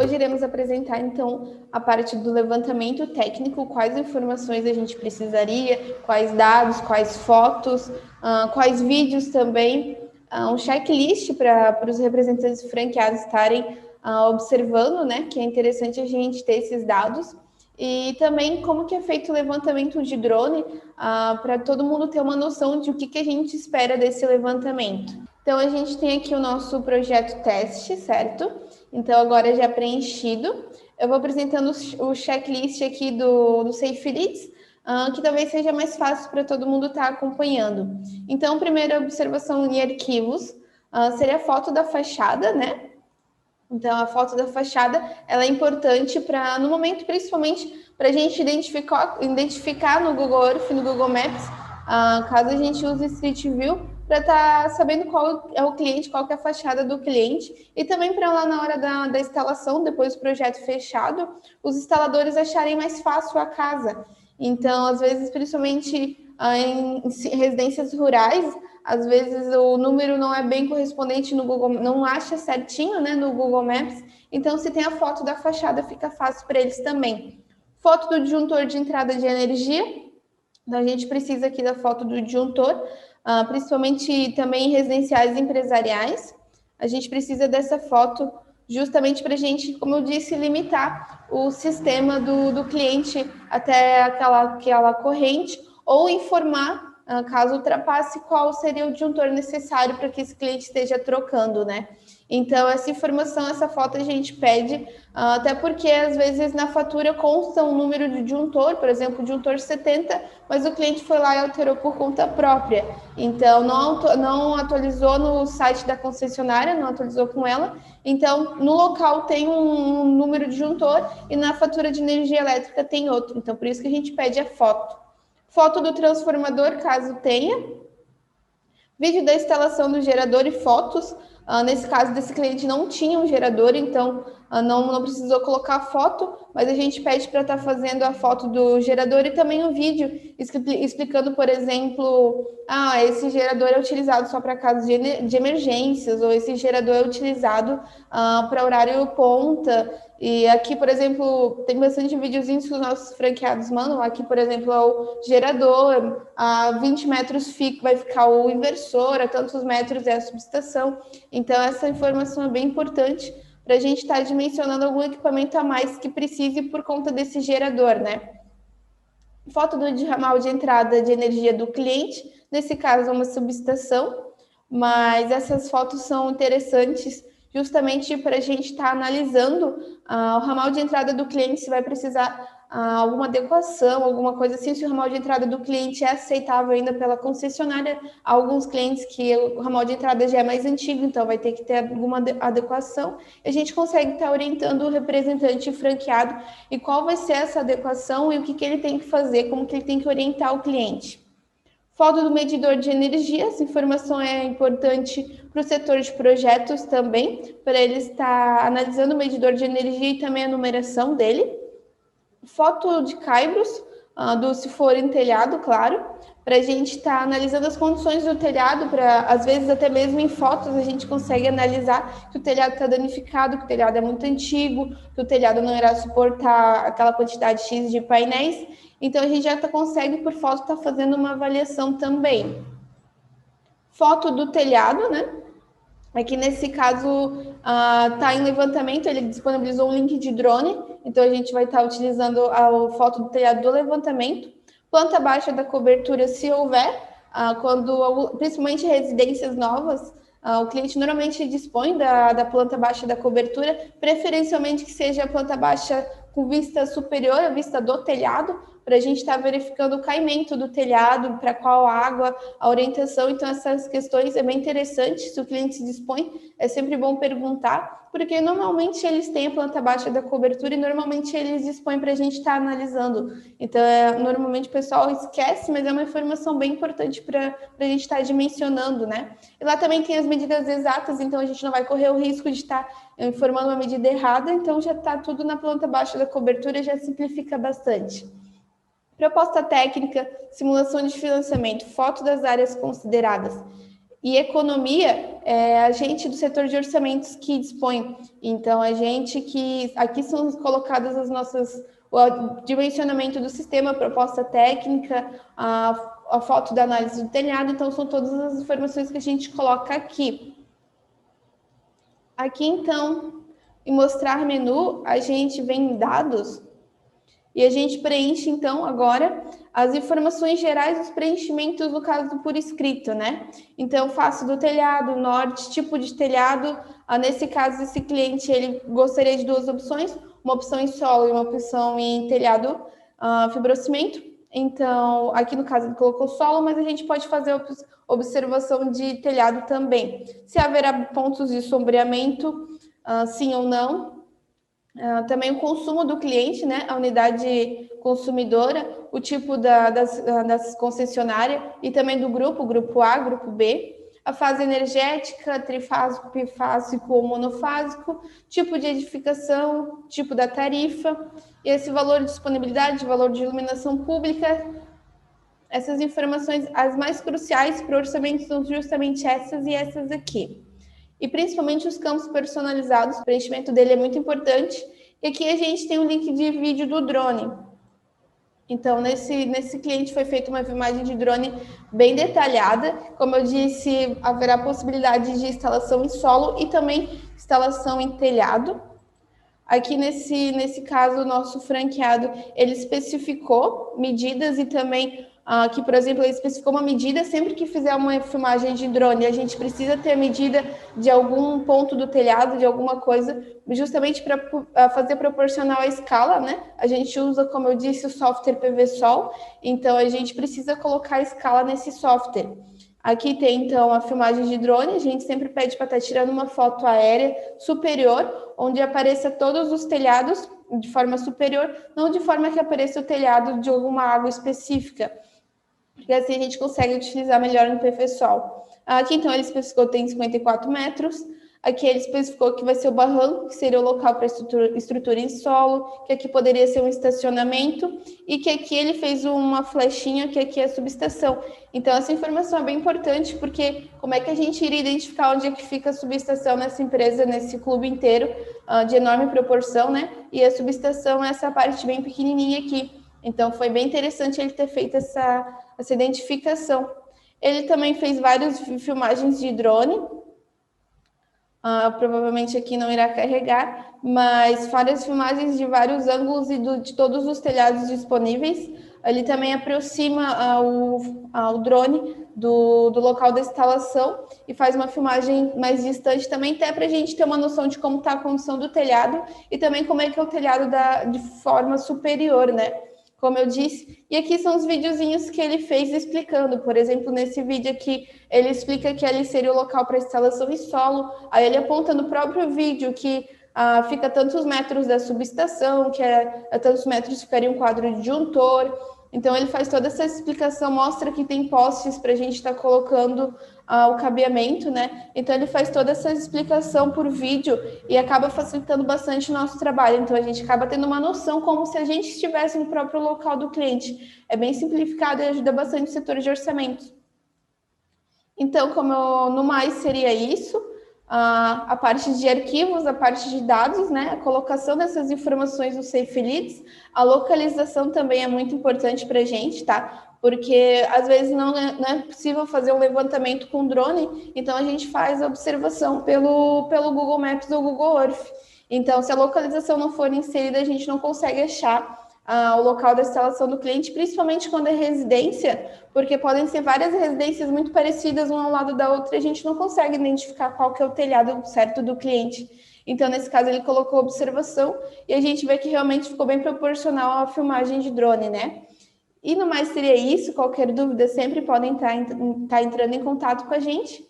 Hoje iremos apresentar, então, a parte do levantamento técnico, quais informações a gente precisaria, quais dados, quais fotos, quais vídeos também, um checklist para os representantes franqueados estarem observando, né, que é interessante a gente ter esses dados, e também como que é feito o levantamento de drone, para todo mundo ter uma noção de o que a gente espera desse levantamento. Então, a gente tem aqui o nosso projeto teste, certo? Então, agora já preenchido. Eu vou apresentando o checklist aqui do Safe Leads, que talvez seja mais fácil para todo mundo estar acompanhando. Então, primeira observação em arquivos seria a foto da fachada, né? Então, a foto da fachada, ela é importante para, no momento, principalmente, para a gente identificar no Google Earth, no Google Maps, caso a gente use Street View, para estar sabendo qual é o cliente, qual que é a fachada do cliente, e também para lá na hora da instalação, depois do projeto fechado, os instaladores acharem mais fácil a casa. Então, às vezes, principalmente em residências rurais, às vezes o número não é bem correspondente no Google, não acha certinho, né, no Google Maps. Então, se tem a foto da fachada, fica fácil para eles também. Foto do disjuntor de entrada de energia. Então, a gente precisa aqui da foto do disjuntor, principalmente também em residenciais empresariais. A gente precisa dessa foto justamente para a gente, como eu disse, limitar o sistema do cliente até aquela corrente, ou informar, caso ultrapasse, qual seria o disjuntor necessário para que esse cliente esteja trocando, né? Então, essa informação, essa foto a gente pede, até porque às vezes na fatura consta um número de disjuntor, por exemplo, disjuntor 70, mas o cliente foi lá e alterou por conta própria. Então, não atualizou no site da concessionária, não atualizou com ela. Então, no local tem um número de disjuntor e na fatura de energia elétrica tem outro. Então, por isso que a gente pede a foto. Foto do transformador, caso tenha. Vídeo da instalação do gerador e fotos. Nesse caso desse cliente não tinha um gerador, então não precisou colocar foto, mas a gente pede para estar fazendo a foto do gerador e também um vídeo explicando, por exemplo, esse gerador é utilizado só para casos de emergências, ou esse gerador é utilizado para horário ponta. E aqui, por exemplo, tem bastante videozinhos que os nossos franqueados mandam. Aqui, por exemplo, é o gerador, a 20 metros vai ficar o inversor, a tantos metros é a subestação. Então, essa informação é bem importante para a gente estar dimensionando algum equipamento a mais que precise por conta desse gerador, né? Foto do ramal de entrada de energia do cliente, nesse caso é uma subestação, mas essas fotos são interessantes justamente para a gente estar analisando o ramal de entrada do cliente, se vai precisar alguma adequação, alguma coisa assim, se o ramal de entrada do cliente é aceitável ainda pela concessionária. Há alguns clientes que o ramal de entrada já é mais antigo, então vai ter que ter alguma adequação. A gente consegue estar orientando o representante franqueado e qual vai ser essa adequação e o que ele tem que fazer, como que ele tem que orientar o cliente. Foto do medidor de energia, essa informação é importante para o setor de projetos também, para ele estar analisando o medidor de energia e também a numeração dele. Foto de caibros, se for em telhado, claro, para a gente estar analisando as condições do telhado, para às vezes até mesmo em fotos a gente consegue analisar que o telhado está danificado, que o telhado é muito antigo, que o telhado não irá suportar aquela quantidade X de painéis. Então, a gente já consegue, por foto, estar fazendo uma avaliação também. Foto do telhado, né? Aqui, nesse caso, está em levantamento, ele disponibilizou um link de drone, então a gente vai estar utilizando a foto do telhado do levantamento. Planta baixa da cobertura, se houver, principalmente residências novas, o cliente normalmente dispõe da planta baixa da cobertura, preferencialmente que seja a planta baixa com vista superior à vista do telhado, para a gente estar verificando o caimento do telhado, para qual água, a orientação. Então, essas questões é bem interessante, se o cliente se dispõe, é sempre bom perguntar, porque normalmente eles têm a planta baixa da cobertura e normalmente eles dispõem para a gente estar analisando. Então, normalmente o pessoal esquece, mas é uma informação bem importante para a gente estar dimensionando, né? E lá também tem as medidas exatas, então a gente não vai correr o risco de estar informando uma medida errada, então já está tudo na planta baixa da cobertura, já simplifica bastante. Proposta técnica, simulação de financiamento, foto das áreas consideradas. E economia é a gente do setor de orçamentos que dispõe. Então, a gente que... Aqui são colocadas as nossas... O dimensionamento do sistema, a proposta técnica, a foto da análise do telhado. Então, são todas as informações que a gente coloca aqui. Aqui, então, em mostrar menu, a gente vem em dados e a gente preenche, então, agora as informações gerais dos preenchimentos, no caso por escrito, né? Então, face do telhado, norte, tipo de telhado. Nesse caso, esse cliente, ele gostaria de duas opções, uma opção em solo e uma opção em telhado fibrocimento. Então, aqui no caso, ele colocou solo, mas a gente pode fazer observação de telhado também. Se haverá pontos de sombreamento, sim ou não. Também o consumo do cliente, né? A unidade consumidora, o tipo das concessionárias e também do grupo A, grupo B, a fase energética, trifásico, bifásico ou monofásico, tipo de edificação, tipo da tarifa, e esse valor de disponibilidade, valor de iluminação pública. Essas informações, as mais cruciais para o orçamento, são justamente essas e essas aqui. E principalmente os campos personalizados, o preenchimento dele é muito importante. E aqui a gente tem um link de vídeo do drone. Então, nesse cliente foi feita uma filmagem de drone bem detalhada. Como eu disse, haverá possibilidade de instalação em solo e também instalação em telhado. Aqui nesse caso, o nosso franqueado, ele especificou medidas e também aqui, por exemplo, ele especificou uma medida. Sempre que fizer uma filmagem de drone, a gente precisa ter a medida de algum ponto do telhado, de alguma coisa, justamente para fazer proporcional à escala, né? A gente usa, como eu disse, o software PVSol, então a gente precisa colocar a escala nesse software. Aqui tem, então, a filmagem de drone. A gente sempre pede para estar tirando uma foto aérea superior, onde apareça todos os telhados de forma superior, não de forma que apareça o telhado de alguma água específica, porque assim a gente consegue utilizar melhor no PVSol. Aqui, então, ele especificou que tem 54 metros. Aqui ele especificou que vai ser o barranco, que seria o local para estrutura em solo, que aqui poderia ser um estacionamento, e que aqui ele fez uma flechinha, que aqui é a subestação. Então, essa informação é bem importante, porque como é que a gente iria identificar onde é que fica a subestação nessa empresa, nesse clube inteiro, de enorme proporção, né? E a subestação é essa parte bem pequenininha aqui. Então, foi bem interessante ele ter feito essa identificação. Ele também fez várias filmagens de drone. Provavelmente aqui não irá carregar, mas várias filmagens de vários ângulos e de todos os telhados disponíveis. Ele também aproxima o drone do local da instalação e faz uma filmagem mais distante também, até para a gente ter uma noção de como está a condição do telhado e também como é que é o telhado de forma superior, né? Como eu disse. E aqui são os videozinhos que ele fez explicando. Por exemplo, nesse vídeo aqui, ele explica que ali seria o local para instalação em solo. Aí ele aponta no próprio vídeo que fica tantos metros da subestação, que a tantos metros ficaria um quadro disjuntor. Então, ele faz toda essa explicação, mostra que tem postes para a gente estar colocando o cabeamento, né? Então, ele faz toda essa explicação por vídeo e acaba facilitando bastante o nosso trabalho. Então, a gente acaba tendo uma noção como se a gente estivesse no próprio local do cliente. É bem simplificado e ajuda bastante o setor de orçamento. Então, no mais, seria isso. A parte de arquivos, a parte de dados, né? A colocação dessas informações no Safe Leads. A localização também é muito importante para a gente, tá? Porque às vezes não é possível fazer um levantamento com drone, então a gente faz a observação pelo Google Maps ou Google Earth. Então, se a localização não for inserida, a gente não consegue achar o local da instalação do cliente, principalmente quando é residência, porque podem ser várias residências muito parecidas uma ao lado da outra e a gente não consegue identificar qual que é o telhado certo do cliente. Então, nesse caso, ele colocou observação e a gente vê que realmente ficou bem proporcional à filmagem de drone, né? E no mais seria isso. Qualquer dúvida, sempre podem estar entrando em contato com a gente.